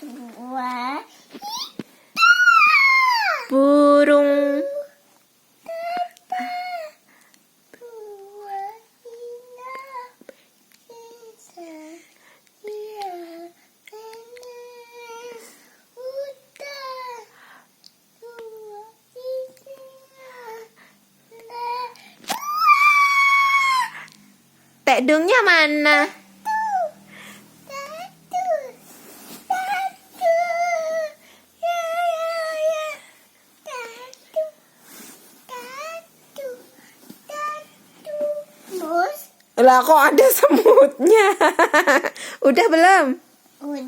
dua, burung. Tekdungnya mana? Lah kok ada semutnya? Udah belum? udah.